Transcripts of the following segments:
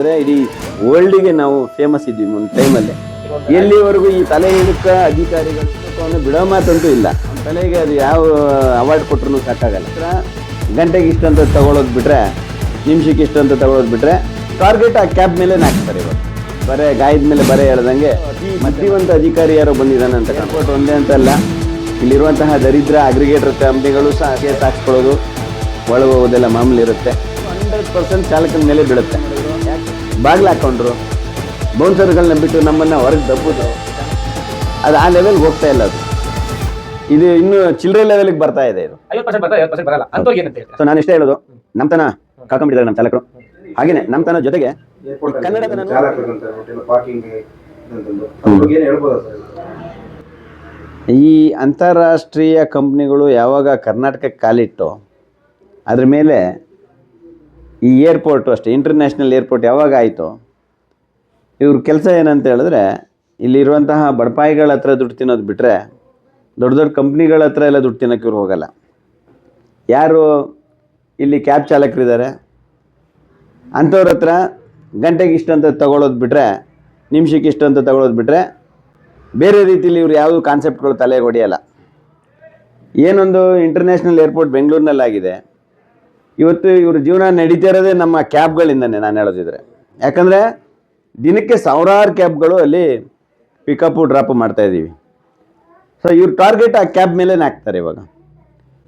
ಇಡೀ ವರ್ಲ್ಡ್ಗೆ ನಾವು ಫೇಮಸ್ ಇದ್ವಿ ಒಂದು ಟೈಮಲ್ಲಿ. ಎಲ್ಲಿವರೆಗೂ ಈ ತಲೆ ಇಳುಕ ಅಧಿಕಾರಿಗಳು ಬಿಡೋ ಮಾತಂತೂ ಇಲ್ಲ. ತಲೆಗೆ ಅದು ಯಾವ ಅವಾರ್ಡ್ ಕೊಟ್ಟರು ಸಾಕಾಗಲ್ಲ. ಗಂಟೆಗೆ ಇಷ್ಟು ಅಂತ ತಗೊಳ್ಳೋದು ಬಿಟ್ರೆ, ನಿಮಿಷಕ್ಕೆ ಇಷ್ಟು ಅಂತ ತಗೊಳ್ಳೋದು ಬಿಟ್ರೆ, ಟಾರ್ಗೆಟ್ ಆ ಕ್ಯಾಬ್ ಮೇಲೆ ಹಾಕ್ತಾರೆ. ಇವಾಗ ಬರೇ ಗಾಯದ ಮೇಲೆ ಬರೇ ಹೇಳ್ದಂಗೆ ಮಧ್ಯವರ್ತಿ ಅಧಿಕಾರಿ ಯಾರೋ ಬಂದಿದ್ದಾನೆ ಅಂತ ಕಾಣ್ಬೋದು. ಒಂದೇ ಅಂತಲ್ಲ, ಇಲ್ಲಿರುವಂತಹ ದರಿದ್ರ ಅಗ್ರಿಗೇಟರ್ ಕಂಪ್ನಿಗಳು ಸಹ ಕೇಸ್ ಹಾಕ್ಸ್ಕೊಳ್ಳೋದು, ಒಳಗೋಗೋದೆಲ್ಲ ಮಾಮೂಲಿ ಇರುತ್ತೆ. 100% ಚಾಲಕನ ಮೇಲೆ ಬೀಳುತ್ತೆ. ಬಾಗಿಲು ಹಾಕೊಂಡ್ರು, ಬೌನ್ಸರ್ಗಳನ್ನ ಬಿಟ್ಟು ನಮ್ಮನ್ನು ಹೊರಗೆ ದಬ್ಬುದು, ಅದು ಆ ಲೆವೆಲ್ಗೆ ಹೋಗ್ತಾ ಇಲ್ಲ. ಇದು ಇನ್ನು ಚಿಲ್ಲರೆ ಲೆವೆಲ್ಗೆ ಬರ್ತಾ ಇದೆ. ಇದು 50% ಬರಲ್ಲ ಅಂತ ಏನಂತ. ಸೊ ನಾನು ಇಷ್ಟೇ ಹೇಳೋದು, ನಮ್ತನ ಕಳ್ಕೊಂಡ್ಬಿಟ್ಟಿದ್ದಾರೆ ನಮ್ಮ ಚಾಲಕರು. ಹಾಗೇನೆ ನಮ್ತನ ಜೊತೆಗೆ ಕನ್ನಡದ ಈ ಅಂತಾರಾಷ್ಟ್ರೀಯ ಕಂಪ್ನಿಗಳು ಯಾವಾಗ ಕರ್ನಾಟಕಕ್ಕೆ ಕಾಲಿಟ್ಟು ಅದ್ರ ಮೇಲೆ ಈ ಏರ್ಪೋರ್ಟು ಅಷ್ಟೇ, ಇಂಟರ್ನ್ಯಾಷನಲ್ ಏರ್ಪೋರ್ಟ್ ಯಾವಾಗ ಆಯಿತು, ಇವ್ರ ಕೆಲಸ ಏನಂತ ಹೇಳಿದ್ರೆ, ಇಲ್ಲಿರುವಂತಹ ಬಡಪಾಯಿಗಳ ಹತ್ರ ದುಡ್ಡು ತಿನ್ನೋದು ಬಿಟ್ಟರೆ ದೊಡ್ಡ ದೊಡ್ಡ ಕಂಪ್ನಿಗಳ ಹತ್ರ ಎಲ್ಲ ದುಡ್ಡು ತಿನ್ನೋಕ್ಕೆ ಇವ್ರು ಹೋಗಲ್ಲ. ಯಾರು ಇಲ್ಲಿ ಕ್ಯಾಬ್ ಚಾಲಕರಿದ್ದಾರೆ ಅಂಥವ್ರ ಹತ್ರ ಗಂಟೆಗೆ ಇಷ್ಟು ಅಂತ ತಗೊಳ್ಳೋದು ಬಿಟ್ಟರೆ, ನಿಮಿಷಕ್ಕೆ ಇಷ್ಟು ಅಂತ ತಗೊಳ್ಳೋದು ಬಿಟ್ಟರೆ, ಬೇರೆ ರೀತಿಯಲ್ಲಿ ಇವ್ರು ಯಾವುದು ಕಾನ್ಸೆಪ್ಟ್ಗಳು ತಲೆಗೆ ಹೊಡೆಯಲ್ಲ. ಏನೊಂದು ಇಂಟರ್ನ್ಯಾಷನಲ್ ಏರ್ಪೋರ್ಟ್ ಬೆಂಗಳೂರಿನಲ್ಲಾಗಿದೆ, ಇವತ್ತು ಇವ್ರ ಜೀವನ ನಡೀತಾ ಇರೋದೇ ನಮ್ಮ ಕ್ಯಾಬ್ಗಳಿಂದನೇ. ನಾನು ಹೇಳೋದಿದ್ರೆ, ಯಾಕಂದರೆ ದಿನಕ್ಕೆ ಸಾವಿರಾರು ಕ್ಯಾಬ್ಗಳು ಅಲ್ಲಿ ಪಿಕಪ್ಪು ಡ್ರಾಪು ಮಾಡ್ತಾಯಿದ್ದೀವಿ. ಸೊ ಇವ್ರ ಟಾರ್ಗೆಟ್ ಆ ಕ್ಯಾಬ್ ಮೇಲೇ ಹಾಕ್ತಾರೆ. ಇವಾಗ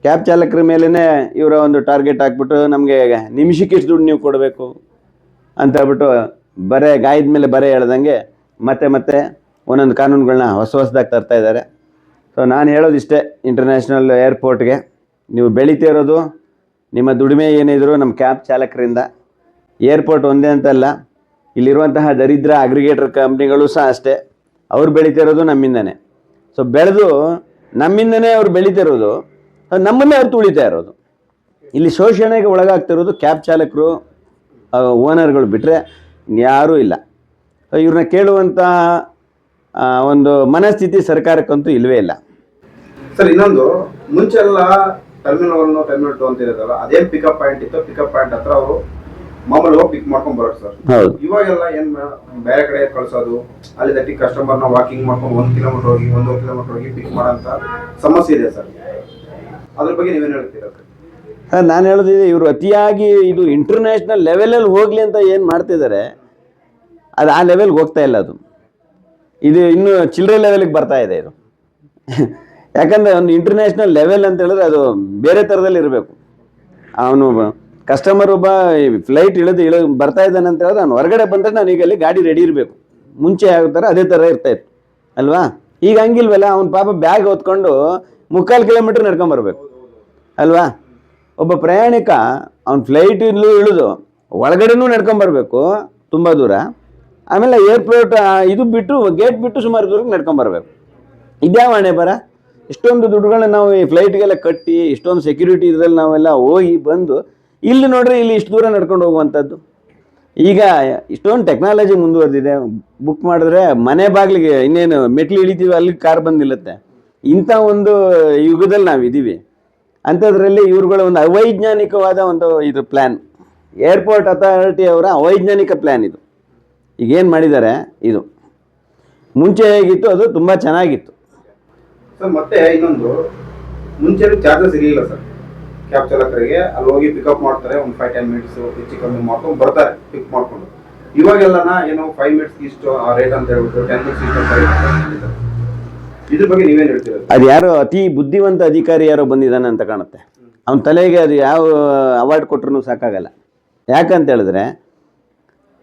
ಕ್ಯಾಬ್ ಚಾಲಕರ ಮೇಲೇ ಇವರ ಒಂದು ಟಾರ್ಗೆಟ್ ಹಾಕ್ಬಿಟ್ಟು, ನಮಗೆ ನಿಮಿಷಕ್ಕೆ ಇಷ್ಟು ದುಡ್ಡು ನೀವು ಕೊಡಬೇಕು ಅಂತ ಹೇಳ್ಬಿಟ್ಟು ಬರೇ ಗಾಯದ ಮೇಲೆ ಬರೇ ಹೇಳ್ದಂಗೆ ಮತ್ತೆ ಮತ್ತೆ ಒಂದೊಂದು ಕಾನೂನುಗಳನ್ನ ಹೊಸದಾಗಿ ತರ್ತಾ ಇದ್ದಾರೆ. ಸೊ ನಾನು ಹೇಳೋದಿಷ್ಟೇ, ಇಂಟರ್ನ್ಯಾಷನಲ್ ಏರ್ಪೋರ್ಟ್ಗೆ ನೀವು ಬೆಳೀತಾ ಇರೋದು ನಿಮ್ಮ ದುಡಿಮೆ ಏನಿದ್ರು ನಮ್ಮ ಕ್ಯಾಬ್ ಚಾಲಕರಿಂದ. ಏರ್ಪೋರ್ಟ್ ಒಂದೇ ಅಂತಲ್ಲ, ಇಲ್ಲಿರುವಂತಹ ದರಿದ್ರ ಅಗ್ರಿಗೇಟರ್ ಕಂಪ್ನಿಗಳು ಸಹ ಅಷ್ಟೇ, ಅವ್ರು ಬೆಳೀತಿರೋದು ನಮ್ಮಿಂದನೇ. ಸೊ ಬೆಳೆದು ನಮ್ಮಿಂದನೇ ಅವ್ರು ಬೆಳೀತಿರೋದು, ನಮ್ಮನ್ನೇ ಅವ್ರು ತುಳಿತಾ ಇರೋದು. ಇಲ್ಲಿ ಶೋಷಣೆಗೆ ಒಳಗಾಗ್ತಿರೋದು ಕ್ಯಾಬ್ ಚಾಲಕರು, ಓನರ್ಗಳು ಬಿಟ್ಟರೆ ಯಾರೂ ಇಲ್ಲ. ಇವ್ರನ್ನ ಕೇಳುವಂತಹ ಒಂದು ಮನಸ್ಥಿತಿ ಸರ್ಕಾರಕ್ಕಂತೂ ಇಲ್ಲವೇ ಇಲ್ಲ. ಸರ್, ಇನ್ನೊಂದು, ಮುಂಚೆಲ್ಲ ಟರ್ಮಿನಲ್ 1 ಟರ್ಮಿನಲ್ 2 ಅಂತ ಇರೋದಲ್ಲ, ಅದೇ ಪಿಕಪ್ ಪಾಯಿಂಟ್ ಇತ್ತು. ಪಿಕಪ್ ಪಾಯಿಂಟ್ ಹತ್ರ ಅವರು ಮಾಮೂಲಿ ಹೋಗಿ ಪಿಕ್ ಮಾಡ್ಕೊಂಡು ಬರೋದು ಸರ್. ಹೌದು. ಇವಾಗೆಲ್ಲ ಏನ್ ಬೇರೆ ಕಡೆ ಕಳ್ಸೋದು, ಅಲ್ಲಿ ದಟ್ಟಿ ಕಸ್ಟಮರ್ನ ವಾಕಿಂಗ್ ಮಾಡ್ಕೊಂಡು 1 ಕಿಲೋಮೀಟರ್ ಹೋಗಿ 1.5 ಕಿಲೋಮೀಟರ್ ಹೋಗಿ ಪಿಕ್ ಮಾಡೋಂಥ ಸಮಸ್ಯೆ ಇದೆ ಸರ್. ಅದ್ರ ಬಗ್ಗೆ ನೀವೇನು ಹೇಳ್ತೀರಾ ಸರ್? ನಾನು ಹೇಳೋದಿದೆ, ಇವರು ಅತಿಯಾಗಿ ಇದು ಇಂಟರ್ನ್ಯಾಷನಲ್ ಲೆವೆಲಲ್ಲಿ ಹೋಗಲಿ ಅಂತ ಏನು ಮಾಡ್ತಿದ್ದಾರೆ, ಅದು ಆ ಲೆವೆಲ್ಗೆ ಹೋಗ್ತಾ ಇಲ್ಲ. ಇದು ಇನ್ನೂ ಚಿಲ್ಲರೆ ಲೆವೆಲ್ಗೆ ಬರ್ತಾ ಇದೆ ಇದು. ಯಾಕಂದರೆ ಒಂದು ಇಂಟರ್ನ್ಯಾಷನಲ್ ಲೆವೆಲ್ ಅಂತ ಹೇಳಿದ್ರೆ ಅದು ಬೇರೆ ಥರದಲ್ಲಿ ಇರಬೇಕು. ಅವನು ಕಸ್ಟಮರ್ ಒಬ್ಬ ಫ್ಲೈಟ್ ಇಳಿದು ಬರ್ತಾ ಇದ್ದಾನೆ ಅಂತ ಹೇಳಿದ್ರೆ, ಅವ್ನು ಹೊರಗಡೆ ಬಂದರೆ ನಾನು ಈಗ ಅಲ್ಲಿ ಗಾಡಿ ರೆಡಿ ಇರಬೇಕು. ಮುಂಚೆ ಆಗುತ್ತಾರೆ ಅದೇ ಥರ ಇರ್ತಾಯಿತ್ತು ಅಲ್ವಾ? ಈಗ ಹಂಗಿಲ್ವಲ್ಲ, ಅವ್ನು ಪಾಪ ಬ್ಯಾಗ್ ಹೊತ್ಕೊಂಡು 3/4 ಕಿಲೋಮೀಟ್ರ್ ನಡ್ಕೊಂಬರ್ಬೇಕು ಅಲ್ವಾ? ಒಬ್ಬ ಪ್ರಯಾಣಿಕ ಅವ್ನು ಫ್ಲೈಟ್ ಇಳಿದು ಒಳಗಡೆನೂ ನಡ್ಕೊಂಬರ್ಬೇಕು ತುಂಬ ದೂರ, ಆಮೇಲೆ ಏರ್ಪೋರ್ಟ್ ಇದು ಬಿಟ್ಟು ಗೇಟ್ ಬಿಟ್ಟು ಸುಮಾರು ದೂರಕ್ಕೆ ನಡ್ಕೊಂಬರ್ಬೇಕು. ಇದ್ಯಾವ ಹಣೆ ಬರ? ಇಷ್ಟೊಂದು ದುಡ್ಡುಗಳನ್ನ ನಾವು ಈ ಫ್ಲೈಟ್ಗೆಲ್ಲ ಕಟ್ಟಿ, ಇಷ್ಟೊಂದು ಸೆಕ್ಯೂರಿಟಿ ಇದರಲ್ಲಿ ನಾವೆಲ್ಲ ಹೋಗಿ ಬಂದು, ಇಲ್ಲಿ ನೋಡ್ರಿ ಇಲ್ಲಿ ಇಷ್ಟು ದೂರ ನಡ್ಕೊಂಡು ಹೋಗುವಂಥದ್ದು. ಈಗ ಇಷ್ಟೊಂದು ಟೆಕ್ನಾಲಜಿ ಮುಂದುವರೆದಿದೆ. ಬುಕ್ ಮಾಡಿದ್ರೆ ಮನೆ ಬಾಗಿಲಿಗೆ ಇನ್ನೇನು ಮೆಟ್ಲು ಇಳಿತೀವಿ, ಅಲ್ಲಿ ಕಾರ್ ಬಂದು ನಿಲ್ಲುತ್ತೆ. ಇಂಥ ಒಂದು ಯುಗದಲ್ಲಿ ನಾವಿದ್ದೀವಿ. ಅಂಥದ್ರಲ್ಲಿ ಇವ್ರುಗಳ ಒಂದು ಅವೈಜ್ಞಾನಿಕವಾದ ಒಂದು ಇದು ಪ್ಲ್ಯಾನ್, ಏರ್ಪೋರ್ಟ್ ಅಥಾರಿಟಿ ಅವರ ಅವೈಜ್ಞಾನಿಕ ಪ್ಲ್ಯಾನ್ ಇದು. ಈಗೇನು ಮಾಡಿದ್ದಾರೆ, ಇದು ಮುಂಚೆ ಹೇಗಿತ್ತು ಅದು ತುಂಬ ಚೆನ್ನಾಗಿತ್ತು ಸರ್. ಮತ್ತೆ ಇನ್ನೊಂದು, ಮುಂಚೆ ಚಾರ್ಜಸ್ ಇರಲಿಲ್ಲ ಸರ್ ಕ್ಯಾಬ್ ಚಾಲಕರಿಗೆ. ಅಲ್ಲಿ ಹೋಗಿ ಪಿಕಪ್ ಮಾಡ್ತಾರೆ, ಒಂದು 5-10 ಮಿನಿಟ್ಸ್ ಹೆಚ್ಚು ಕಮ್ಮಿ ಮಾಡ್ಕೊಂಡು ಬರ್ತಾರೆ ಪಿಕ್ ಮಾಡ್ಕೊಂಡು. ಇವಾಗೆಲ್ಲ ಏನೋ 5 ಮಿನಿಟ್ಸ್ ಇಷ್ಟು ಆ ರೇಟ್ ಅಂತ ಹೇಳ್ಬಿಟ್ಟು 10 ಮಿನಿಟ್ಸ್ ಇಷ್ಟು. ಇದ್ರ ಬಗ್ಗೆ ನೀವೇನು ಹೇಳ್ತೀರ? ಅದು ಯಾರೋ ಅತಿ ಬುದ್ಧಿವಂತ ಅಧಿಕಾರಿ ಯಾರೋ ಬಂದಿದ್ದಾನೆ ಅಂತ ಕಾಣುತ್ತೆ. ಅವನ ತಲೆಗೆ ಅದು ಯಾವ ಅವಾರ್ಡ್ ಕೊಟ್ಟರು ಸಾಕಾಗಲ್ಲ. ಯಾಕಂತ ಹೇಳಿದ್ರೆ,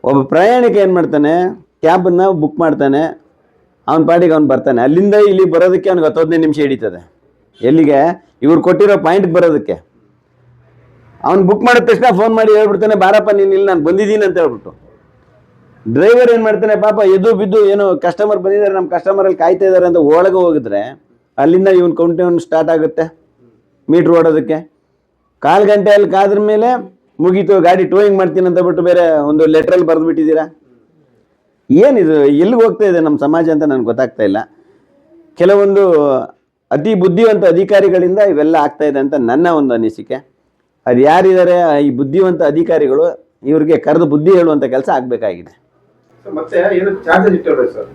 ಒಬ್ಬ ಪ್ರಯಾಣಿಕ ಏನು ಮಾಡ್ತಾನೆ, ಕ್ಯಾಬನ್ನು ಬುಕ್ ಮಾಡ್ತಾನೆ, ಅವನ ಪಾಟಿಗೆ ಅವ್ನು ಬರ್ತಾನೆ. ಅಲ್ಲಿಂದ ಇಲ್ಲಿ ಬರೋದಕ್ಕೆ ಅವ್ನಿಗೆ 10-15 ನಿಮಿಷ ಹಿಡಿತದೆ. ಎಲ್ಲಿಗೆ? ಇವ್ರು ಕೊಟ್ಟಿರೋ ಪಾಯಿಂಟ್ಗೆ ಬರೋದಕ್ಕೆ. ಅವ್ನು ಬುಕ್ ಮಾಡಿದ ತಕ್ಷಣ ಫೋನ್ ಮಾಡಿ ಹೇಳ್ಬಿಡ್ತಾನೆ, ಬಾರಪ್ಪ ನೀನು ಇಲ್ಲಿ ನಾನು ಬಂದಿದ್ದೀನಿ ಅಂತ ಹೇಳ್ಬಿಟ್ಟು. ಡ್ರೈವರ್ ಏನು ಮಾಡ್ತಾನೆ, ಪಾಪ ಎದ್ದು ಬಿದ್ದು ಏನೋ ಕಸ್ಟಮರ್ ಬಂದಿದ್ದಾರೆ, ನಮ್ಮ ಕಸ್ಟಮರಲ್ಲಿ ಕಾಯ್ತಾ ಇದ್ದಾರೆ ಅಂತ ಒಳಗೆ ಹೋಗಿದ್ರೆ, ಅಲ್ಲಿಂದ ಇವನು ಕೌಂಟೌನ್ ಸ್ಟಾರ್ಟ್ ಆಗುತ್ತೆ ಮೀಟ್ರ್ ಓಡೋದಕ್ಕೆ. 1/4 ಗಂಟೆ ಅಲ್ಲಿ ಕಾದ್ರ ಮೇಲೆ ಮುಗೀತು, ಗಾಡಿ ಟೋಯಿಂಗ್ ಮಾಡ್ತೀನಿ ಅಂತ ಬಿಟ್ಟು ಬೇರೆ ಒಂದು ಲೆಟ್ರಲ್ಲಿ ಬರೆದು ಬಿಟ್ಟಿದ್ದೀರಾ. ಏನಿದು, ಎಲ್ಲಿಗೆ ಹೋಗ್ತಾ ಇದೆ ನಮ್ಮ ಸಮಾಜ ಅಂತ ನನಗೆ ಗೊತ್ತಾಗ್ತಾ ಇಲ್ಲ. ಕೆಲವೊಂದು ಅತಿ ಬುದ್ಧಿವಂತ ಅಧಿಕಾರಿಗಳಿಂದ ಇವೆಲ್ಲ ಆಗ್ತಾ ಇದೆ ಅಂತ ನನ್ನ ಒಂದು ಅನಿಸಿಕೆ. ಅದು ಯಾರಿದ್ದಾರೆ ಈ ಬುದ್ಧಿವಂತ ಅಧಿಕಾರಿಗಳು, ಇವ್ರಿಗೆ ಕರೆದು ಬುದ್ಧಿ ಹೇಳುವಂಥ ಕೆಲಸ ಆಗಬೇಕಾಗಿದೆ. ಸರ್ ಮತ್ತೆ ಏನು ಚಾರ್ಜಸ್ ಇಟ್ಟವ್ರೆ ಸರ್,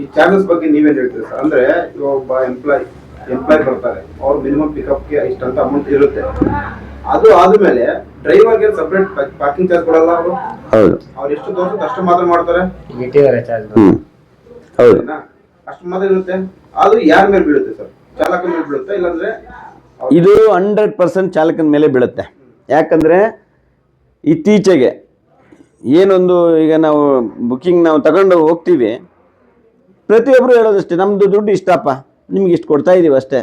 ಈ ಚಾರ್ಜಸ್ ಬಗ್ಗೆ ನೀವೇನು ಹೇಳ್ತೀರಿ ಸರ್? ಅಂದ್ರೆ ಇವಾಗ ಒಬ್ಬ ಎಂಪ್ಲಾಯ್ ಬರ್ತಾರೆ, ಅವ್ರು ಮಿನಿಮಮ್ ಪಿಕಪ್ಗೆ ಇಷ್ಟಂತ ಅಮೌಂಟ್ ಇರುತ್ತೆ. ಅದು ಆದ್ಮೇಲೆ ಡ್ರೈವರ್ಗೆ ಸಪ್ರೇಟ್ ಪಾರ್ಕಿಂಗ್ ಚಾರ್ಜ್ ಕೊಡಲ್ಲ ಅವರು. ಹೌದು, ಅವ್ರು ಎಷ್ಟು ತೋರಿಸುತ್ತೆ ಅಷ್ಟು ಮಾತ್ರ ಮಾಡ್ತಾರೆ. ಹೌದು, ಅಷ್ಟು ಮಾತ್ರ ಇರುತ್ತೆ. ಅದು ಯಾರ ಮೇಲೆ ಬೀಳುತ್ತೆ ಸರ್? ಚಾಲಕ ಮೇಲೆ ಬೀಳುತ್ತೆ, ಇಲ್ಲಾಂದ್ರೆ ಇದು 100% ಚಾಲಕನ ಮೇಲೆ ಬೀಳುತ್ತೆ. ಯಾಕಂದರೆ ಇತ್ತೀಚೆಗೆ ಏನೊಂದು ಈಗ ನಾವು ಬುಕ್ಕಿಂಗ್ ನಾವು ತಗೊಂಡು ಹೋಗ್ತೀವಿ, ಪ್ರತಿಯೊಬ್ಬರು ಹೇಳೋದಷ್ಟೇ, ನಮ್ಮದು ದುಡ್ಡು ಇಷ್ಟಪ್ಪ, ನಿಮ್ಗೆ ಇಷ್ಟು ಕೊಡ್ತಾ ಇದ್ದೀವಿ ಅಷ್ಟೇ.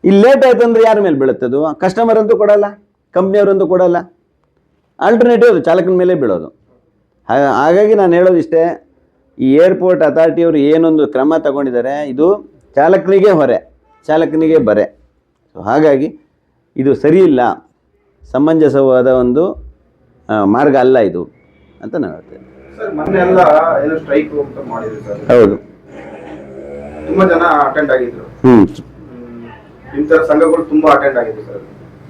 ಇಲ್ಲಿ ಲೇಟ್ ಆಯ್ತು ಅಂದರೆ ಯಾರ ಮೇಲೆ ಬೀಳುತ್ತೆ? ಅದು ಕಸ್ಟಮರ್ ಅಂತೂ ಕೊಡಲ್ಲ, ಕಂಪ್ನಿಯವರಂತೂ ಕೊಡಲ್ಲ. ಆಲ್ಟರ್ನೇಟಿವ್ ಅದು ಚಾಲಕನ ಮೇಲೆ ಬೀಳೋದು. ಹಾಗಾಗಿ ನಾನು ಹೇಳೋದಿಷ್ಟೇ, ಈ ಏರ್ಪೋರ್ಟ್ ಅಥಾರಿಟಿಯವರು ಏನೊಂದು ಕ್ರಮ ತಗೊಂಡಿದ್ದಾರೆ, ಇದು ಚಾಲಕನಿಗೆ ಹೊರೆ, ಚಾಲಕನಿಗೆ ಬರೆ. ಸೊ ಹಾಗಾಗಿ ಇದು ಸರಿ ಇಲ್ಲ, ಸಮಂಜಸವಾದ ಒಂದು ಮಾರ್ಗ ಅಲ್ಲ ಇದು ಅಂತ ನಾವು ಹೇಳ್ತೇವೆ. ಸರ್ ಮೊನ್ನೆ ಎಲ್ಲ ಏನೋ ಸ್ಟ್ರೈಕ್ ಅಂತ ಮಾಡಿದ್ರು ಸರ್. ಹೌದು, ತುಂಬಾ ಜನ ಅಟೆಂಡ್ ಆಗಿದ್ರು. ಇಂಥ ಸಂಘಗಳು ತುಂಬಾ ಅಟೆಂಡ್ ಆಗಿದ್ರು ಸರ್,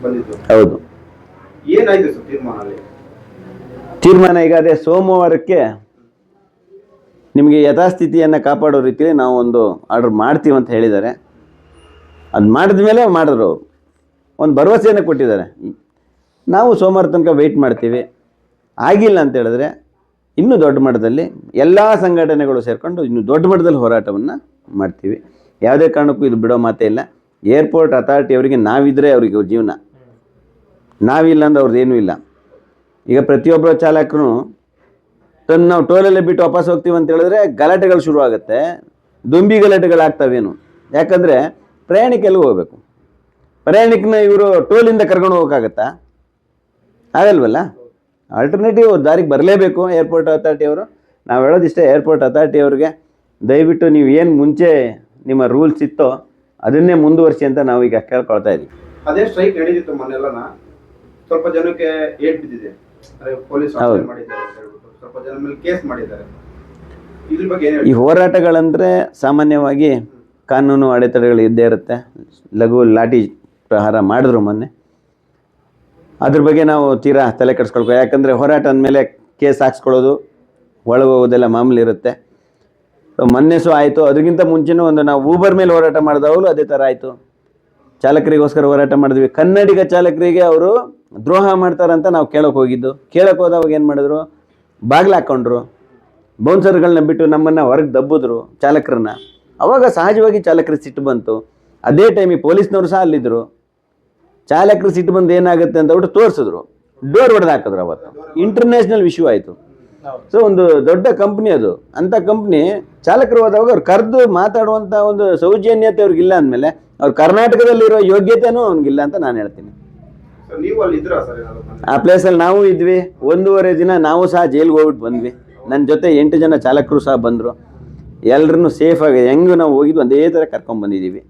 ಬಂದಿದ್ದು. ಹೌದು. ಏನಾಯ್ತು ಸರ್ ತೀರ್ಮಾನ ಅಲ್ಲಿ? ತೀರ್ಮಾನ ಈಗ ಅದೇ ಸೋಮವಾರಕ್ಕೆ ನಿಮಗೆ ಯಥಾಸ್ಥಿತಿಯನ್ನು ಕಾಪಾಡೋ ರೀತಿಯಲ್ಲಿ ನಾವು ಒಂದು ಆರ್ಡರ್ ಮಾಡ್ತೀವಿ ಅಂತ ಹೇಳಿದ್ದಾರೆ. ಅದು ಮಾಡಿದ ಮೇಲೆ ಮಾಡಿದ್ರು, ಒಂದು ಭರವಸೆಯನ್ನು ಕೊಟ್ಟಿದ್ದಾರೆ. ನಾವು ಸೋಮವಾರ ತನಕ ವೆಯ್ಟ್ ಮಾಡ್ತೀವಿ. ಆಗಿಲ್ಲ ಅಂತ ಹೇಳಿದ್ರೆ ಇನ್ನೂ ದೊಡ್ಡ ಮಟ್ಟದಲ್ಲಿ ಎಲ್ಲ ಸಂಘಟನೆಗಳು ಸೇರಿಕೊಂಡು ಇನ್ನೂ ದೊಡ್ಡ ಮಟ್ಟದಲ್ಲಿ ಹೋರಾಟವನ್ನು ಮಾಡ್ತೀವಿ. ಯಾವುದೇ ಕಾರಣಕ್ಕೂ ಇದು ಬಿಡೋ ಮಾತೇ ಇಲ್ಲ. ಏರ್ಪೋರ್ಟ್ ಅಥಾರಿಟಿ ಅವರಿಗೆ ನಾವಿದ್ದರೆ ಅವರಿಗೆ ಜೀವನ, ನಾವಿಲ್ಲ ಅಂದ್ರೆ ಅವ್ರದ್ದು ಏನೂ ಇಲ್ಲ. ಈಗ ಪ್ರತಿಯೊಬ್ಬರ ಚಾಲಕರು ನಾವು ಟೋಲಲ್ಲೇ ಬಿಟ್ಟು ವಾಪಸ್ ಹೋಗ್ತೀವಿ ಅಂತ ಹೇಳಿದ್ರೆ ಗಲಾಟೆಗಳು ಶುರುವಾಗುತ್ತೆ, ದುಂಬಿ ಗಲಾಟೆಗಳಾಗ್ತವೇನು. ಯಾಕಂದರೆ ಪ್ರಯಾಣಿಕೆಲ್ಲೂ ಹೋಗಬೇಕು, ಪ್ರಯಾಣಿಕನ ಇವರು ಟೋಲಿಂದ ಕರ್ಕೊಂಡು ಹೋಗೋಕ್ಕಾಗತ್ತಾ? ಆಗಲ್ವಲ್ಲ. ಆಲ್ಟರ್ನೇಟಿವ್ ದಾರಿಗೆ ಬರಲೇಬೇಕು ಏರ್ಪೋರ್ಟ್ ಅಥಾರಿಟಿಯವರು. ನಾವು ಹೇಳೋದಿಷ್ಟೇ, ಏರ್ಪೋರ್ಟ್ ಅಥಾರಿಟಿಯವ್ರಿಗೆ ದಯವಿಟ್ಟು ನೀವು ಏನು ಮುಂಚೆ ನಿಮ್ಮ ರೂಲ್ಸ್ ಇತ್ತೋ ಅದನ್ನೇ ಮುಂದುವರಿಸಿ ಅಂತ ನಾವೀಗ ಕೇಳ್ಕೊಳ್ತಾ ಇದ್ದೀವಿ. ಅದೇ ಸ್ಟ್ರೈಕ್ ನಡೀತಿತ್ತು ಮೊನ್ನೆಲ್ಲನ, ಸ್ವಲ್ಪ ಜನಕ್ಕೆ ಏಟ್ ಬಿದ್ದಿದೆ, ಪೊಲೀಸ್ ಮಾಡಿದ್ದಾರೆ, ಸ್ವಲ್ಪ ಜನ ಮೇಲೆ ಕೇಸ್ ಮಾಡಿದ್ದಾರೆ. ಇದ್ರ ಬಗ್ಗೆ ಏನು? ಈ ಹೋರಾಟಗಳಂದರೆ ಸಾಮಾನ್ಯವಾಗಿ ಕಾನೂನು ಅಡೆತಡೆಗಳು ಇದ್ದೇ ಇರುತ್ತೆ. ಲಘು ಲಾಠಿ ಪ್ರಹಾರ ಮಾಡಿದ್ರು ಮೊನ್ನೆ, ಅದ್ರ ಬಗ್ಗೆ ನಾವು ತೀರಾ ತಲೆ ಕೆಡಿಸ್ಕೊಳ್ಕೊ. ಯಾಕಂದರೆ ಹೋರಾಟ ಅಂದಮೇಲೆ ಕೇಸ್ ಹಾಕ್ಸ್ಕೊಳ್ಳೋದು, ಒಳಗೆ ಹೋಗೋದೆಲ್ಲ ಮಾಮೂಲಿ ಇರುತ್ತೆ. ಮೊನ್ನೆ ಆಯಿತು, ಅದಕ್ಕಿಂತ ಮುಂಚೆನೂ ಒಂದು ನಾವು ಊಬರ್ ಮೇಲೆ ಹೋರಾಟ ಮಾಡಿದವರು ಅದೇ ಥರ ಆಯಿತು. ಚಾಲಕರಿಗೋಸ್ಕರ ಹೋರಾಟ ಮಾಡಿದ್ವಿ. ಕನ್ನಡಿಗ ಚಾಲಕರಿಗೆ ಅವರು ದ್ರೋಹ ಮಾಡ್ತಾರಂತ ನಾವು ಕೇಳೋಕೆ ಹೋಗಿದ್ದು. ಕೇಳೋಕೆ ಹೋದವಾಗ ಏನು ಮಾಡಿದ್ರು, ಬಾಗಿಲು ಹಾಕ್ಕೊಂಡ್ರು, ಬೌನ್ಸರ್ಗಳನ್ನ ಬಿಟ್ಟು ನಮ್ಮನ್ನು ಹೊರಗೆ ದಬ್ಬಿದ್ರು ಚಾಲಕರನ್ನ. ಅವಾಗ ಸಹಜವಾಗಿ ಚಾಲಕರಿಗೆ ಸಿಟ್ಟು ಬಂತು. ಅದೇ ಟೈಮಿಗೆ ಪೊಲೀಸ್ನವರು ಸಹ ಅಲ್ಲಿದ್ದರು. ಚಾಲಕರು ಸಿಟ್ಟು ಬಂದು ಏನಾಗುತ್ತೆ ಅಂತ ಬಿಟ್ಟು ತೋರಿಸಿದ್ರು, ಡೋರ್ ಹೊಡೆದು ಹಾಕಿದ್ರು. ಅವತ್ತು ಇಂಟರ್ನ್ಯಾಷನಲ್ ಇಶ್ಯೂ ಆಯಿತು. ಸೊ ಒಂದು ದೊಡ್ಡ ಕಂಪ್ನಿ ಅದು, ಅಂಥ ಕಂಪ್ನಿ ಚಾಲಕರು ಹೋದವಾಗ ಅವ್ರು ಕರೆದು ಮಾತಾಡುವಂಥ ಒಂದು ಸೌಜನ್ಯತೆ ಅವ್ರಿಗಿಲ್ಲ ಅಂದಮೇಲೆ ಅವ್ರು ಕರ್ನಾಟಕದಲ್ಲಿರೋ ಯೋಗ್ಯತೆನೂ ಅವ್ನಿಗಿಲ್ಲ ಅಂತ ನಾನು ಹೇಳ್ತೀನಿ. ಆ ಪ್ಲೇಸಲ್ಲಿ ನಾವು ಇದ್ವಿ. 1.5 ದಿನ ನಾವು ಸಹ ಜೈಲಿಗೆ ಹೋಗ್ಬಿಟ್ಟು ಬಂದ್ವಿ. ನನ್ನ ಜೊತೆ 8 ಜನ ಚಾಲಕರು ಸಹ ಬಂದರು. ಎಲ್ಲರನ್ನೂ ಸೇಫಾಗಿ ಹೆಂಗೆ ನಾವು ಹೋಗಿದ್ದು ಒಂದೇ ಥರ ಕರ್ಕೊಂಡ್ಬಂದಿದ್ದೀವಿ.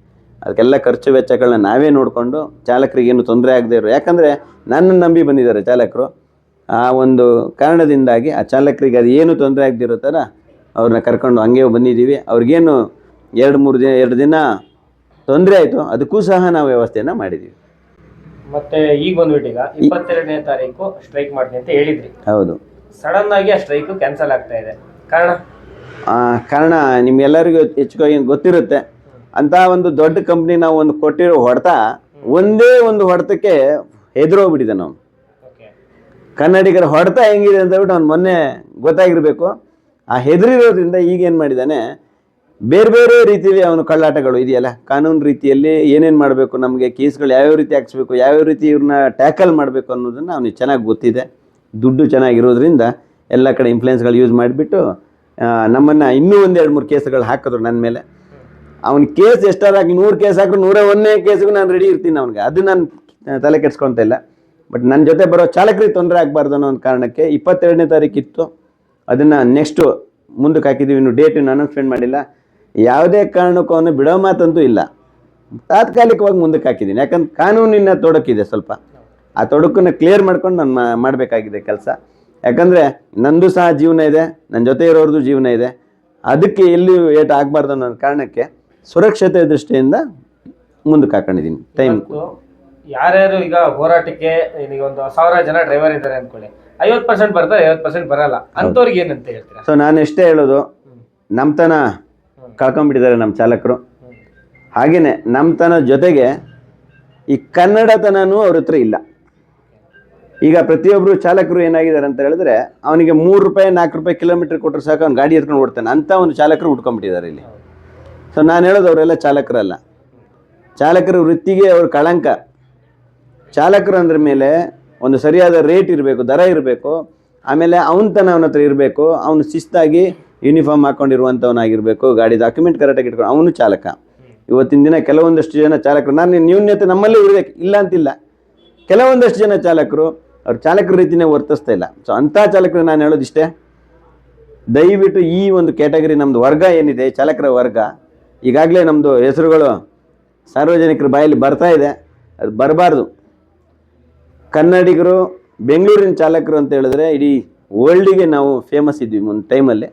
ಅದಕ್ಕೆಲ್ಲ ಖರ್ಚು ವೆಚ್ಚಗಳನ್ನ ನಾವೇ ನೋಡಿಕೊಂಡು ಚಾಲಕರಿಗೇನು ತೊಂದರೆ ಆಗದೆ ಇರೋ, ಯಾಕಂದರೆ ನನ್ನನ್ನು ನಂಬಿ ಬಂದಿದ್ದಾರೆ ಚಾಲಕರು. ಆ ಒಂದು ಕಾರಣದಿಂದಾಗಿ ಆ ಚಾಲಕರಿಗೆ ಅದು ಏನು ತೊಂದರೆ ಆಗದಿರೋ ಥರ ಅವ್ರನ್ನ ಕರ್ಕೊಂಡು ಹಂಗೆ ಬಂದಿದ್ದೀವಿ. ಅವ್ರಿಗೇನು 2 ದಿನ ತೊಂದರೆ ಆಯಿತು, ಅದಕ್ಕೂ ಸಹ ನಾವು ವ್ಯವಸ್ಥೆಯನ್ನು ಮಾಡಿದ್ದೀವಿ. ಮತ್ತೆ ಈಗ ಬಂದ್ಬಿಟ್ಟು ಈಗ 22ನೇ ತಾರೀಕು ಸ್ಟ್ರೈಕ್ ಮಾಡ್ತೀನಿ ಅಂತ ಹೇಳಿದ್ರಿ. ಹೌದು. ಸಡನ್ ಆಗಿ ಆ ಸ್ಟ್ರೈಕ್ ಕ್ಯಾನ್ಸಲ್ ಆಗ್ತಾ ಇದೆ. ಕಾರಣ ನಿಮ್ಗೆಲ್ಲರಿಗೂ ಹೆಚ್ಚು ಗೊತ್ತಿರುತ್ತೆ. ಅಂತ ಒಂದು ದೊಡ್ಡ ಕಂಪ್ನಿ ನಾವು ಒಂದು ಕೊಟ್ಟಿರೋ ಹೊಡೆತ, ಒಂದೇ ಒಂದು ಹೊಡೆತಕ್ಕೆ ಹೆದರೋಗ್ಬಿಟ್ಟಿದೆ ನಾವು. ಕನ್ನಡಿಗರ ಹೊಡೆತ ಹೆಂಗಿದೆ ಅಂತ ಹೇಳ್ಬಿಟ್ಟು ಅವ್ನು ಮೊನ್ನೆ ಗೊತ್ತಾಗಿರಬೇಕು. ಆ ಹೆದರಿರೋದ್ರಿಂದ ಈಗೇನು ಮಾಡಿದ್ದಾನೆ, ಬೇರೆ ಬೇರೆ ರೀತಿಯಲ್ಲಿ ಅವನು ಕಳ್ಳಾಟಗಳು ಇದೆಯಲ್ಲ, ಕಾನೂನು ರೀತಿಯಲ್ಲಿ ಏನೇನು ಮಾಡಬೇಕು, ನಮಗೆ ಕೇಸ್ಗಳು ಯಾವ್ಯಾವ ರೀತಿ ಹಾಕ್ಸ್ಬೇಕು, ಯಾವ್ಯಾವ ರೀತಿ ಇವ್ರನ್ನ ಟ್ಯಾಕಲ್ ಮಾಡಬೇಕು ಅನ್ನೋದನ್ನು ಅವನಿಗೆ ಚೆನ್ನಾಗಿ ಗೊತ್ತಿದೆ. ದುಡ್ಡು ಚೆನ್ನಾಗಿರೋದ್ರಿಂದ ಎಲ್ಲ ಕಡೆ ಇನ್ಫ್ಲುಯೆನ್ಸ್ಗಳು ಯೂಸ್ ಮಾಡಿಬಿಟ್ಟು ನಮ್ಮನ್ನು ಇನ್ನೂ 1-2-3 ಕೇಸ್ಗಳು ಹಾಕಿದ್ರು ನನ್ನ ಮೇಲೆ. ಅವ್ನ ಕೇಸ್ ಎಷ್ಟಾರು ಹಾಕಿ 100 ಕೇಸ್ ಹಾಕಿದ್ರು 101ನೇ ಕೇಸ್ಗೂ ನಾನು ರೆಡಿ ಇರ್ತೀನಿ ಅವನಿಗೆ. ಅದು ನಾನು ತಲೆ ಕೆಡ್ಸ್ಕೊತ ಇಲ್ಲ. ಬಟ್ ನನ್ನ ಜೊತೆ ಬರೋ ಚಾಲಕರಿಗೆ ತೊಂದರೆ ಆಗಬಾರ್ದು ಅನ್ನೋ ಒಂದು ಕಾರಣಕ್ಕೆ 22ನೇ ತಾರೀಕು ಇತ್ತು, ಅದನ್ನು ನೆಕ್ಸ್ಟು ಮುಂದಕ್ಕೆ ಹಾಕಿದ್ದೀವಿ. ಇನ್ನು ಡೇಟನ್ನು ಅನೌನ್ಸ್ಮೆಂಟ್ ಮಾಡಿಲ್ಲ. ಯಾವುದೇ ಕಾರಣಕ್ಕೂ ಅವನು ಬಿಡೋ ಮಾತಂತೂ ಇಲ್ಲ. ತಾತ್ಕಾಲಿಕವಾಗಿ ಮುಂದಕ್ಕೆ ಹಾಕಿದ್ದೀನಿ. ಯಾಕಂದ್ರೆ ಕಾನೂನಿನ ತೊಡಕಿದೆ ಸ್ವಲ್ಪ. ಆ ತೊಡಕನ್ನು ಕ್ಲಿಯರ್ ಮಾಡ್ಕೊಂಡು ನಾನು ಮಾಡಬೇಕಾಗಿದೆ ಕೆಲಸ. ಯಾಕಂದರೆ ನಂದು ಸಹ ಜೀವನ ಇದೆ, ನನ್ನ ಜೊತೆ ಇರೋರ್ದು ಜೀವನ ಇದೆ. ಅದಕ್ಕೆ ಎಲ್ಲಿ ಏಟ್ ಆಗಬಾರ್ದು ಅನ್ನೋ ಕಾರಣಕ್ಕೆ ಸುರಕ್ಷತೆ ದೃಷ್ಟಿಯಿಂದ ಮುಂದಕ್ಕೆ ಹಾಕೊಂಡಿದ್ದೀನಿ. ಟೈಮ್ ಯಾರ್ಯಾರು ಈಗ ಹೋರಾಟಕ್ಕೆ ಈಗ ಒಂದು 1000 ಜನ ಡ್ರೈವರ್ ಇದ್ದಾರೆ ಅಂದ್ಕೊಳ್ಳಿ, 50% ಬರ್ತಾರೆ, 50% ಬರಲ್ಲ. ಅಂಥವ್ರಿಗೆ ಏನಂತ ಹೇಳ್ತೀರಾ? ಸೊ ನಾನು ಎಷ್ಟೇ ಹೇಳೋದು, ನಮ್ತನ ಕಳ್ಕೊಂಡ್ಬಿಟ್ಟಿದ್ದಾರೆ ನಮ್ಮ ಚಾಲಕರು. ಹಾಗೆಯೇ ನಮ್ತನ ಜೊತೆಗೆ ಈ ಕನ್ನಡತನೂ ಅವ್ರ ಹತ್ರ ಇಲ್ಲ. ಈಗ ಪ್ರತಿಯೊಬ್ಬರು ಚಾಲಕರು ಏನಾಗಿದ್ದಾರೆ ಅಂತ ಹೇಳಿದ್ರೆ, ಅವನಿಗೆ 3 ರೂಪಾಯಿ 4 ರೂಪಾಯಿ ಕಿಲೋಮೀಟರ್ ಕೊಟ್ಟರೆ ಸಾಕು ಅವ್ನು ಗಾಡಿ ಎತ್ಕೊಂಡು ಓಡ್ತಾನೆ ಅಂತ ಒಂದು ಚಾಲಕರು ಉಟ್ಕೊಂಡ್ಬಿಟ್ಟಿದ್ದಾರೆ ಇಲ್ಲಿ. ಸೊ ನಾನು ಹೇಳೋದು ಅವರೆಲ್ಲ ಚಾಲಕರಲ್ಲ, ಚಾಲಕರ ವೃತ್ತಿಗೆ ಅವ್ರ ಕಳಂಕ. ಚಾಲಕರು ಅಂದ್ರ ಮೇಲೆ ಒಂದು ಸರಿಯಾದ ರೇಟ್ ಇರಬೇಕು, ದರ ಇರಬೇಕು, ಆಮೇಲೆ ಅವನ ಹತ್ರ ಇರಬೇಕು, ಅವನು ಶಿಸ್ತಾಗಿ ಯೂನಿಫಾರ್ಮ್ ಹಾಕೊಂಡಿರುವಂಥವನಾಗಿರಬೇಕು, ಗಾಡಿ ಡಾಕ್ಯುಮೆಂಟ್ ಕರೆಕ್ಟಾಗಿ ಇಟ್ಕೊಂಡು ಅವನು ಚಾಲಕ. ಇವತ್ತಿನ ದಿನ ಕೆಲವೊಂದಷ್ಟು ಜನ ಚಾಲಕರು, ನಾನು ನ್ಯೂನ್ಯತೆ ನಮ್ಮಲ್ಲೇ ಇರಬೇಕು ಇಲ್ಲ ಅಂತಿಲ್ಲ, ಕೆಲವೊಂದಷ್ಟು ಜನ ಚಾಲಕರು ಅವ್ರ ಚಾಲಕರ ರೀತಿಯೇ ವರ್ತಿಸ್ತಾ ಇಲ್ಲ. ಸೊ ಅಂಥ ಚಾಲಕರು ನಾನು ಹೇಳೋದಿಷ್ಟೇ, ದಯವಿಟ್ಟು ಈ ಒಂದು ಕ್ಯಾಟಗರಿ ನಮ್ಮದು ವರ್ಗ ಏನಿದೆ, ಚಾಲಕರ ವರ್ಗ, ಈಗಾಗಲೇ ನಮ್ಮದು ಹೆಸರುಗಳು ಸಾರ್ವಜನಿಕರ ಬಾಯಲ್ಲಿ ಬರ್ತಾ ಇದೆ, ಅದು ಬರಬಾರ್ದು. ಕನ್ನಡಿಗರು ಬೆಂಗಳೂರಿನ ಚಾಲಕರು ಅಂತ ಹೇಳಿದ್ರೆ ಇಡೀ ವರ್ಲ್ಡಿಗೆ ನಾವು ಫೇಮಸ್ ಇದ್ವಿ ಒಂದು ಟೈಮಲ್ಲಿ.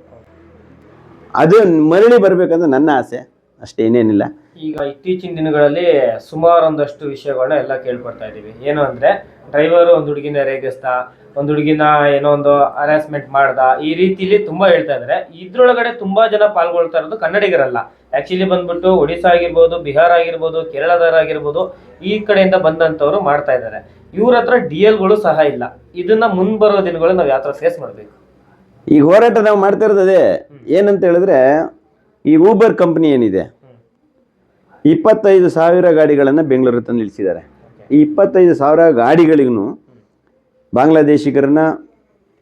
ಅದು ಮರಳಿ ಬರಬೇಕಂತ ನನ್ನ ಆಸೆ, ಅಷ್ಟೇ, ಏನೇನಿಲ್ಲ. ಈಗ ಇತ್ತೀಚಿನ ದಿನಗಳಲ್ಲಿ ಸುಮಾರು ಒಂದಷ್ಟು ವಿಷಯಗಳನ್ನ ಎಲ್ಲ ಕೇಳ್ಪಡ್ತಾ ಇದ್ದೀವಿ. ಏನು ಅಂದ್ರೆ, ಡ್ರೈವರು ಒಂದು ಹುಡುಗಿನ ರೇಗಿಸ್ತಾ, ಒಂದು ಹುಡುಗಿನ ಏನೋ ಒಂದು ಹರಾಸ್ಮೆಂಟ್ ಮಾಡ್ದ, ಈ ರೀತಿಲಿ ತುಂಬಾ ಹೇಳ್ತಾ ಇದ್ದಾರೆ. ಇದ್ರೊಳಗಡೆ ತುಂಬಾ ಜನ ಪಾಲ್ಗೊಳ್ತಾ ಇರೋದು ಕನ್ನಡಿಗರಲ್ಲ. ಆಕ್ಚುಲಿ ಬಂದ್ಬಿಟ್ಟು ಒಡಿಶಾ ಆಗಿರ್ಬೋದು, ಬಿಹಾರ್ ಆಗಿರ್ಬೋದು, ಕೇರಳದವರಾಗಿರ್ಬೋದು, ಈ ಕಡೆಯಿಂದ ಬಂದಂತವ್ರು ಮಾಡ್ತಾ ಇದ್ದಾರೆ. ಇವ್ರ ಹತ್ರ DLಗಳು ಸಹ ಇಲ್ಲ. ಇದನ್ನ ಮುಂಬರೋ ದಿನಗಳು ನಾವು ಯಾವ ಥರ ಫೇಸ್ ಮಾಡಬೇಕು? ಈ ಹೋರಾಟ ನಾವು ಮಾಡ್ತಾ ಇರೋದು ಅದೇ. ಏನಂತ ಹೇಳಿದ್ರೆ, ಈ ಊಬರ್ ಕಂಪ್ನಿ ಏನಿದೆ, 25,000 ಗಾಡಿಗಳನ್ನು ಬೆಂಗಳೂರು ಹತ್ರ ನಿಲ್ಲಿಸಿದ್ದಾರೆ. ಈ 25,000 ಗಾಡಿಗಳಿಗೂ ಬಾಂಗ್ಲಾದೇಶಿಗರನ್ನ,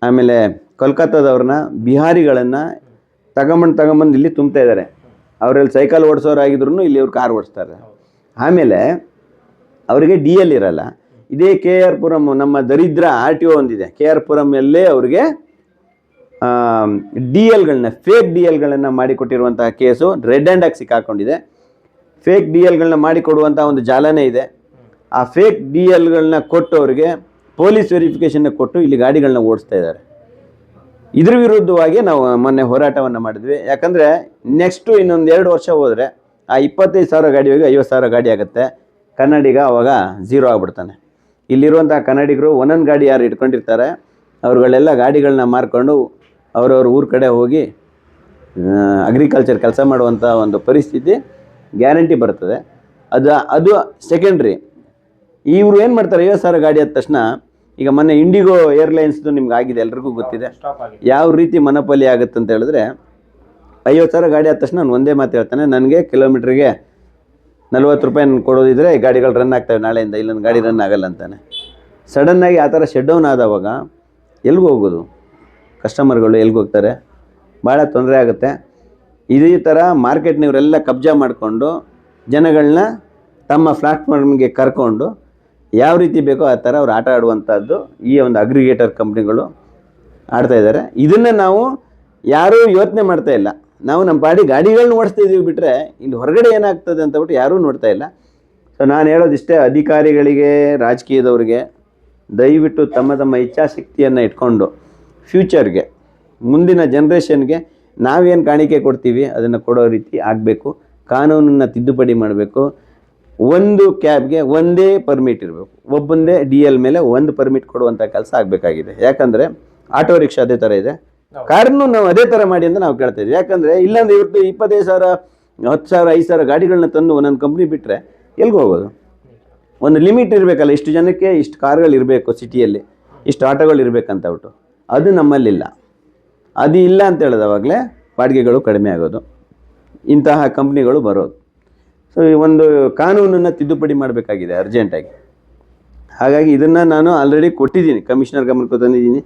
ಆಮೇಲೆ ಕೋಲ್ಕತ್ತಾದವ್ರನ್ನ, ಬಿಹಾರಿಗಳನ್ನು ತಗೊಂಬಂದು ಇಲ್ಲಿ ತುಂಬ್ತಾ ಇದ್ದಾರೆ. ಅವರಲ್ಲಿ ಸೈಕಲ್ ಓಡಿಸೋರಾಗಿದ್ರು ಇಲ್ಲಿ ಇವ್ರು ಕಾರ್ ಓಡಿಸ್ತಾರೆ. ಆಮೇಲೆ ಅವರಿಗೆ DL ಇರಲ್ಲ. ಇದೇ KR ಪುರಂ, ನಮ್ಮ ದರಿದ್ರ RTO ಒಂದಿದೆ, KR ಪುರಮಲ್ಲೇ ಅವ್ರಿಗೆ DLಗಳನ್ನ, ಫೇಕ್ DLಗಳನ್ನ ಮಾಡಿಕೊಟ್ಟಿರುವಂತಹ ಕೇಸು ರೆಡ್ ಹ್ಯಾಂಡಾಗಿ ಸಿಕ್ಕಾಕೊಂಡಿದೆ. ಫೇಕ್ DLಗಳನ್ನ ಮಾಡಿಕೊಡುವಂಥ ಒಂದು ಜಾಲನೇ ಇದೆ. ಆ ಫೇಕ್ DLಗಳನ್ನ ಕೊಟ್ಟು ಅವರಿಗೆ ಪೊಲೀಸ್ ವೆರಿಫಿಕೇಷನ್ನ ಕೊಟ್ಟು ಇಲ್ಲಿ ಗಾಡಿಗಳನ್ನ ಓಡಿಸ್ತಾ ಇದ್ದಾರೆ. ಇದ್ರ ವಿರುದ್ಧವಾಗಿ ನಾವು ಮೊನ್ನೆ ಹೋರಾಟವನ್ನು ಮಾಡಿದ್ವಿ. ಯಾಕಂದರೆ ನೆಕ್ಸ್ಟು ಇನ್ನೊಂದು 2 ವರ್ಷ ಹೋದರೆ ಆ 25,000 ಗಾಡಿ ಹೋಗಿ 50,000 ಗಾಡಿ ಆಗುತ್ತೆ. ಕನ್ನಡಿಗ ಅವಾಗ ಝೀರೋ ಆಗಿಬಿಡ್ತಾನೆ. ಇಲ್ಲಿರುವಂಥ ಕನ್ನಡಿಗರು ಒಂದೊಂದು ಗಾಡಿ ಯಾರು ಇಟ್ಕೊಂಡಿರ್ತಾರೆ ಅವ್ರುಗಳೆಲ್ಲ ಗಾಡಿಗಳನ್ನ ಮಾರ್ಕೊಂಡು ಅವ್ರವ್ರ ಊರ ಕಡೆ ಹೋಗಿ ಅಗ್ರಿಕಲ್ಚರ್ ಕೆಲಸ ಮಾಡುವಂಥ ಒಂದು ಪರಿಸ್ಥಿತಿ ಗ್ಯಾರಂಟಿ ಬರ್ತದೆ. ಅದು ಸೆಕೆಂಡ್ರಿ. ಇವರು ಏನು ಮಾಡ್ತಾರೆ, 50,000 ಗಾಡಿ ಆದ ತಕ್ಷಣ, ಈಗ ಮೊನ್ನೆ ಇಂಡಿಗೋ ಏರ್ಲೈನ್ಸ್ದು ನಿಮ್ಗೆ ಆಗಿದೆ, ಎಲ್ರಿಗೂ ಗೊತ್ತಿದೆ ಯಾವ ರೀತಿ ಮನೋಪಲಿ ಆಗುತ್ತೆ ಅಂತ ಹೇಳಿದ್ರೆ, 50,000 ಗಾಡಿ ಆದ ತಕ್ಷಣ ನಾನು ಒಂದೇ ಮಾತು ಹೇಳ್ತಾನೆ, ನನಗೆ ಕಿಲೋಮೀಟ್ರಿಗೆ 40 ರೂಪಾಯಿ ಕೊಡೋದಿದ್ರೆ ಈ ಗಾಡಿಗಳು ರನ್ ಆಗ್ತವೆ ನಾಳೆಯಿಂದ, ಇಲ್ಲೊಂದು ಗಾಡಿ ರನ್ ಆಗಲ್ಲ ಅಂತಾನೆ. ಸಡನ್ನಾಗಿ ಆ ಥರ ಶಟ್ ಡೌನ್ ಆದವಾಗ ಎಲ್ಲಿಗೆ ಹೋಗೋದು, ಕಸ್ಟಮರ್ಗಳು ಎಲ್ಲಿಗೆ ಹೋಗ್ತಾರೆ? ಭಾಳ ತೊಂದರೆ ಆಗುತ್ತೆ. ಇದೇ ಥರ ಮಾರ್ಕೆಟ್ನವರೆಲ್ಲ ಕಬ್ಜಾ ಮಾಡಿಕೊಂಡು ಜನಗಳನ್ನ ತಮ್ಮ ಪ್ಲಾಟ್ಫಾರ್ಮ್ಗೆ ಕರ್ಕೊಂಡು ಯಾವ ರೀತಿ ಬೇಕೋ ಆ ಥರ ಅವ್ರು ಆಟ ಆಡುವಂಥದ್ದು ಈ ಒಂದು ಅಗ್ರಿಗೇಟರ್ ಕಂಪ್ನಿಗಳು ಆಡ್ತಾ ಇದ್ದಾರೆ. ಇದನ್ನು ನಾವು ಯಾರೂ ಯೋಚನೆ ಮಾಡ್ತಾ ಇಲ್ಲ. ನಾವು ನಮ್ಮ ಗಾಡಿಗಳನ್ನ ಓಡಿಸ್ತಾ ಇದ್ದೀವಿ ಬಿಟ್ಟರೆ ಇಲ್ಲಿ ಹೊರಗಡೆ ಏನಾಗ್ತದೆ ಅಂತ ಬಿಟ್ಟು ಯಾರೂ ನೋಡ್ತಾ ಇಲ್ಲ. ಸೊ ನಾನು ಹೇಳೋದಿಷ್ಟೇ, ಅಧಿಕಾರಿಗಳಿಗೆ, ರಾಜಕೀಯದವ್ರಿಗೆ ದಯವಿಟ್ಟು ತಮ್ಮ ಇಚ್ಛಾಶಕ್ತಿಯನ್ನು ಇಟ್ಕೊಂಡು ಫ್ಯೂಚರ್ಗೆ, ಮುಂದಿನ ಜನ್ರೇಷನ್ಗೆ ನಾವೇನು ಕಾಣಿಕೆ ಕೊಡ್ತೀವಿ ಅದನ್ನು ಕೊಡೋ ರೀತಿ ಆಗಬೇಕು. ಕಾನೂನನ್ನು ತಿದ್ದುಪಡಿ ಮಾಡಬೇಕು. ಒಂದು ಕ್ಯಾಬ್ಗೆ ಒಂದೇ ಪರ್ಮಿಟ್ ಇರಬೇಕು, ಒಬ್ಬಂದೇ DL ಮೇಲೆ ಒಂದು ಪರ್ಮಿಟ್ ಕೊಡುವಂಥ ಕೆಲಸ ಆಗಬೇಕಾಗಿದೆ. ಯಾಕಂದರೆ ಆಟೋ ರಿಕ್ಷಾ ಅದೇ ಥರ ಇದೆ, ಕಾರನ್ನು ನಾವು ಅದೇ ಥರ ಮಾಡಿ ಅಂತ ನಾವು ಕೇಳ್ತಾ ಇದ್ದೀವಿ. ಯಾಕಂದರೆ ಇಲ್ಲಾಂದರೆ ಇವತ್ತು 25,000, 10,000, 5,000 ಗಾಡಿಗಳನ್ನ ತಂದು ಒಂದೊಂದು ಕಂಪ್ನಿ ಬಿಟ್ಟರೆ ಎಲ್ಲಿಗೆ ಹೋಗೋದು? ಒಂದು ಲಿಮಿಟ್ ಇರಬೇಕಲ್ಲ, ಇಷ್ಟು ಜನಕ್ಕೆ ಇಷ್ಟು ಕಾರ್ಗಳು ಇರಬೇಕು ಸಿಟಿಯಲ್ಲಿ, ಇಷ್ಟು ಆಟೋಗಳು ಇರಬೇಕಂತ ಬಿಟ್ಟು. ಅದು ನಮ್ಮಲ್ಲಿಲ್ಲ. ಅದು ಇಲ್ಲ ಅಂತ ಹೇಳಿದವಾಗಲೇ ಬಾಡಿಗೆಗಳು ಕಡಿಮೆ ಆಗೋದು, ಇಂತಹ ಕಂಪ್ನಿಗಳು ಬರೋದು. ಸೊ ಈ ಒಂದು ಕಾನೂನನ್ನು ತಿದ್ದುಪಡಿ ಮಾಡಬೇಕಾಗಿದೆ ಅರ್ಜೆಂಟಾಗಿ. ಹಾಗಾಗಿ ಇದನ್ನು ನಾನು ಆಲ್ರೆಡಿ ಕೊಟ್ಟಿದ್ದೀನಿ, ಕಮಿಷನರ್ ಗಮನಕ್ಕೆ ತಂದಿದ್ದೀನಿ,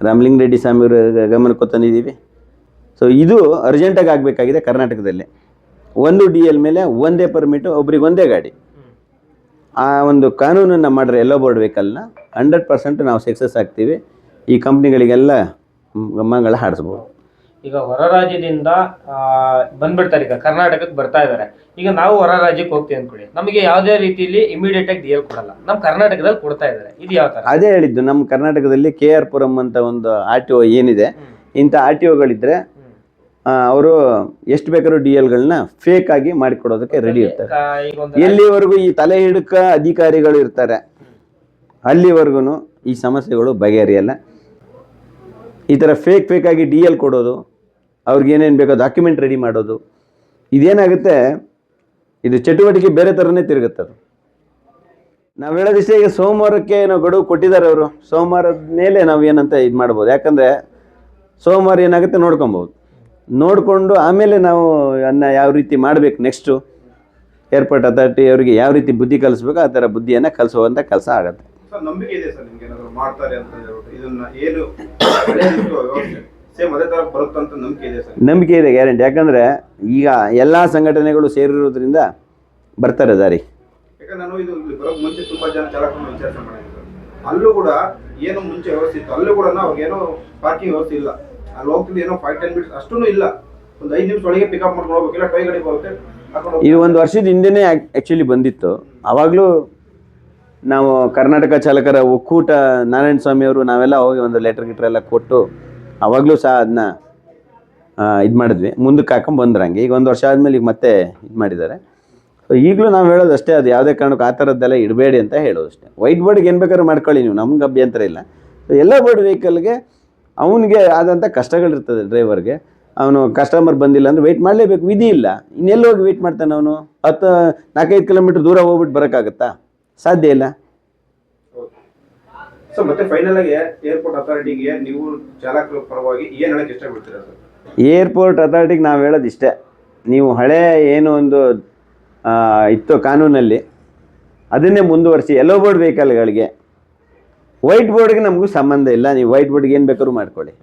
ರಾಮಲಿಂಗ ರೆಡ್ಡಿ ಸ್ವಾಮಿಯವ್ರ ಗಮನಕ್ಕೆ ತಂದಿದ್ದೀವಿ. ಸೊ ಇದು ಅರ್ಜೆಂಟಾಗಿ ಆಗಬೇಕಾಗಿದೆ ಕರ್ನಾಟಕದಲ್ಲಿ. ಒಂದು DL ಮೇಲೆ ಒಂದೇ ಪರ್ಮಿಟು, ಒಬ್ರಿಗೆ ಒಂದೇ ಗಾಡಿ. ಆ ಒಂದು ಕಾನೂನನ್ನು ಮಾಡಿದ್ರೆ ಎಲ್ಲೋ ಬೋರ್ಡ್ ವೆಹಿಕಲ್ನ 100% ನಾವು ಸಕ್ಸಸ್ ಆಗ್ತೀವಿ. ಈ ಕಂಪ್ನಿಗಳಿಗೆಲ್ಲ ಮಂಗಳ ಹಾಡಿಸ್ಬೋದು. ಈಗ ಹೊರ ರಾಜ್ಯದಿಂದ ಬಂದ್ಬಿಡ್ತಾರೆ, ಈಗ ಕರ್ನಾಟಕಕ್ಕೆ ಬರ್ತಾ ಇದ್ದಾರೆ. ಈಗ ನಾವು ಹೊರ ರಾಜ್ಯಕ್ಕೆ ಹೋಗ್ತೀವಿ ಅಂದ್ಕೊಳ್ಳಿ, ನಮಗೆ ಯಾವುದೇ ರೀತಿಯಲ್ಲಿ ಇಮಿಡಿಯೇಟ್ ಆಗಿ DL ಕೊಡಲ್ಲ, ನಮ್ಮ ಕರ್ನಾಟಕದಲ್ಲಿ ಕೊಡ್ತಾ ಇದ್ದಾರೆ. ಇದು ಯಾವ ಥರ? ಅದೇ ಹೇಳಿದ್ದು, ನಮ್ಮ ಕರ್ನಾಟಕದಲ್ಲಿ KR ಪುರಂ ಅಂತ ಒಂದು RTO ಏನಿದೆ, ಇಂಥ RTOಗಳಿದ್ರೆ ಅವರು ಎಷ್ಟು ಬೇಕಾದ್ರೂ DLಗಳನ್ನ ಫೇಕ್ ಆಗಿ ಮಾಡಿಕೊಡೋದಕ್ಕೆ ರೆಡಿ ಇರ್ತಾರೆ. ಎಲ್ಲಿವರೆಗೂ ಈ ತಲೆ ಹಿಡುಕ ಅಧಿಕಾರಿಗಳು ಇರ್ತಾರೆ ಅಲ್ಲಿವರೆಗೂ ಈ ಸಮಸ್ಯೆಗಳು ಬಗೆಹರಿಯಲ್ಲ. ಈ ಥರ ಫೇಕಾಗಿ ಡಿ ಎಲ್ ಕೊಡೋದು, ಅವ್ರಿಗೆ ಏನೇನು ಬೇಕೋ ಡಾಕ್ಯುಮೆಂಟ್ ರೆಡಿ ಮಾಡೋದು, ಇದೇನಾಗುತ್ತೆ, ಇದು ಚಟುವಟಿಕೆ ಬೇರೆ ಥರನೇ ತಿರುಗುತ್ತೆ. ಅದು ನಾವು ಹೇಳೋದಿಷ್ಟೇ, ಈಗ ಸೋಮವಾರಕ್ಕೆ ನಾವು ಗಡುವು ಕೊಟ್ಟಿದ್ದಾರೆ ಅವರು, ಸೋಮವಾರದ ಮೇಲೆ ನಾವು ಏನಂತ ಇದು ಮಾಡ್ಬೋದು. ಯಾಕಂದರೆ ಸೋಮವಾರ ಏನಾಗುತ್ತೆ ನೋಡ್ಕೊಬೋದು, ನೋಡಿಕೊಂಡು ಆಮೇಲೆ ನಾವು ಅದನ್ನ ಯಾವ ರೀತಿ ಮಾಡಬೇಕು, ನೆಕ್ಸ್ಟು ಏರ್ಪೋರ್ಟ್ ಅಥಾರಿಟಿ ಅವರಿಗೆ ಯಾವ ರೀತಿ ಬುದ್ಧಿ ಕಲಿಸ್ಬೇಕು ಆ ಥರ ಬುದ್ಧಿಯನ್ನು ಕಲಿಸುವಂಥ ಕೆಲಸ ಆಗುತ್ತೆ. ಸರ್ ನಂಬಿಕೆ ಇದೆ ಸರ್ ನಿಮ್ಗೆ ಏನಾದ್ರು ಮಾಡ್ತಾರೆ ಅಂತ ಹೇಳ್ಬಿಟ್ಟು, ಇದನ್ನ ಏನು ವ್ಯವಸ್ಥೆ ಸೇಮ್ ಅದೇ ತರ ಬರುತ್ತಂತ ನಂಬಿಕೆ ಇದೆ ಸರ್? ನಂಬಿಕೆ ಇದೆ, ಗ್ಯಾರಂಟಿ. ಯಾಕಂದರೆ ಈಗ ಎಲ್ಲ ಸಂಘಟನೆಗಳು ಸೇರಿರೋದ್ರಿಂದ ಬರ್ತಾರೆ ದಾರಿ. ಯಾಕಂದ್ರೆ ನಾನು ಇದು ಬರೋಕ್ಕೆ ಮುಂಚೆ ತುಂಬಾ ಜನ ಚಾಲಕರನ್ನು ವಿಚಾರಣೆ ಮಾಡಿದ್ದೀನಿ ಸರ್. ಅಲ್ಲೂ ಕೂಡ ಏನು ಮುಂಚೆ ವ್ಯವಸ್ಥೆ ಇತ್ತು, ಅಲ್ಲೂ ಕೂಡ ಅವ್ರಿಗೇನೋ ಪಾರ್ಕಿಂಗ್ ವ್ಯವಸ್ಥೆ ಇಲ್ಲ. ಅಲ್ಲಿ ಹೋಗ್ತಿದ್ದು ಏನೋ 5-10 ಮಿನಿಟ್ಸ್ ಅಷ್ಟೂ ಇಲ್ಲ, ಒಂದು 5 ನಿಮಿಷ ಒಳಗೆ ಪಿಕಪ್ ಮಾಡ್ಕೊಂಡು ಹೋಗ್ಬೇಕಿಲ್ಲ, ಟೈ ಗಾಡಿ ಬರುತ್ತೆ. ಇದು 1 ವರ್ಷದ ಹಿಂದೆನೇ ಆ್ಯಕ್ಚುಲಿ ಬಂದಿತ್ತು. ಆವಾಗಲೂ ನಾವು ಕರ್ನಾಟಕ ಚಾಲಕರ ಒಕ್ಕೂಟ ನಾರಾಯಣ ಸ್ವಾಮಿ ಅವರು ನಾವೆಲ್ಲ ಹೋಗಿ ಒಂದು ಲೆಟರ್ ಎಲ್ಲ ಕೊಟ್ಟು ಆವಾಗಲೂ ಸಹ ಅದನ್ನ ಇದು ಮಾಡಿದ್ವಿ, ಮುಂದಕ್ಕೆ ಹಾಕೊಂಡು ಬಂದ್ರಂಗೆ. ಈಗ 1 ವರ್ಷ ಆದಮೇಲೆ ಈಗ ಮತ್ತೆ ಇದು ಮಾಡಿದ್ದಾರೆ. ಸೊ ಈಗಲೂ ನಾವು ಹೇಳೋದು ಅಷ್ಟೇ, ಅದು ಯಾವುದೇ ಕಾರಣಕ್ಕೂ ಆ ಥರದ್ದೆಲ್ಲ ಇಡಬೇಡಿ ಅಂತ ಹೇಳೋದು ಅಷ್ಟೇ. ವೈಟ್ ಬೋರ್ಡ್ಗೆ ಏನು ಬೇಕಾದ್ರೂ ಮಾಡ್ಕೊಳ್ಳಿ ನೀವು, ನಮ್ಗೆ ಅಭ್ಯಂತರ ಇಲ್ಲ. ಸೊ ಎಲ್ಲ ಬೋರ್ಡ್ ವೆಹಿಕಲ್ಗೆ ಅವನಿಗೆ ಆದಂಥ ಕಷ್ಟಗಳಿರ್ತದೆ. ಡ್ರೈವರ್ಗೆ ಅವನು ಕಸ್ಟಮರ್ ಬಂದಿಲ್ಲ ಅಂದರೆ ವೆಯ್ಟ್ ಮಾಡಲೇಬೇಕು, ವಿಧಿ ಇಲ್ಲ. ಇನ್ನೆಲ್ಲಿ ಹೋಗಿ ವೆಯ್ಟ್ ಮಾಡ್ತಾನೆ ಅವನು? 4-5 ಕಿಲೋಮೀಟ್ರ್ ದೂರ ಹೋಗ್ಬಿಟ್ಟು ಬರೋಕ್ಕಾಗತ್ತಾ? ಸಾಧ್ಯ ಇಲ್ಲ. ಸೊ ಮತ್ತೆ ಫೈನಲ್ ಆಗಿ ಏರ್ಪೋರ್ಟ್ ಅಥಾರಿಟಿಗೆ ನೀವು ಚಾಲಕರ ಪರವಾಗಿ ಏನು ಹೇಳಕ್ಕೆ ಇಷ್ಟಪಡ್ತೀರಾ ಸರ್? ಏರ್ಪೋರ್ಟ್ ಅಥಾರಿಟಿಗೆ ನಾವು ಹೇಳೋದು ಇಷ್ಟೇ, ನೀವು ಹಳೆ ಏನು ಒಂದು ಇತ್ತು ಕಾನೂನಲ್ಲಿ ಅದನ್ನೇ ಮುಂದುವರಿಸಿ. ಎಲ್ಲೋ ಬೋರ್ಡ್ ವೆಹಿಕಲ್ಗಳಿಗೆ ವೈಟ್ ಬೋರ್ಡ್ಗೆ ನಮಗೂ ಸಂಬಂಧ ಇಲ್ಲ. ನೀವು ವೈಟ್ ಬೋರ್ಡ್ಗೆ ಏನು ಬೇಕಾದ್ರೂ ಮಾಡ್ಕೊಳ್ಳಿ,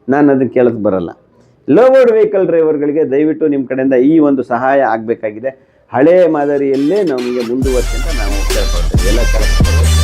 ನಾನು ಅದನ್ನು ಕೇಳೋಕ್ಕೆ ಬರಲ್ಲ. ಲೋ ಬೋರ್ಡ್ ವೆಹಿಕಲ್ ಡ್ರೈವರ್ಗಳಿಗೆ ದಯವಿಟ್ಟು ನಿಮ್ಮ ಕಡೆಯಿಂದ ಈ ಒಂದು ಸಹಾಯ ಆಗಬೇಕಾಗಿದೆ. ಹಳೆಯ ಮಾದರಿಯಲ್ಲೇ ನಮಗೆ ಮುಂದುವರಿಸಿ ಅಂತ ನಾವು ಕೇಳ್ಕೊಳ್ತೇವೆ ಎಲ್ಲ ಚಾಲಕರು.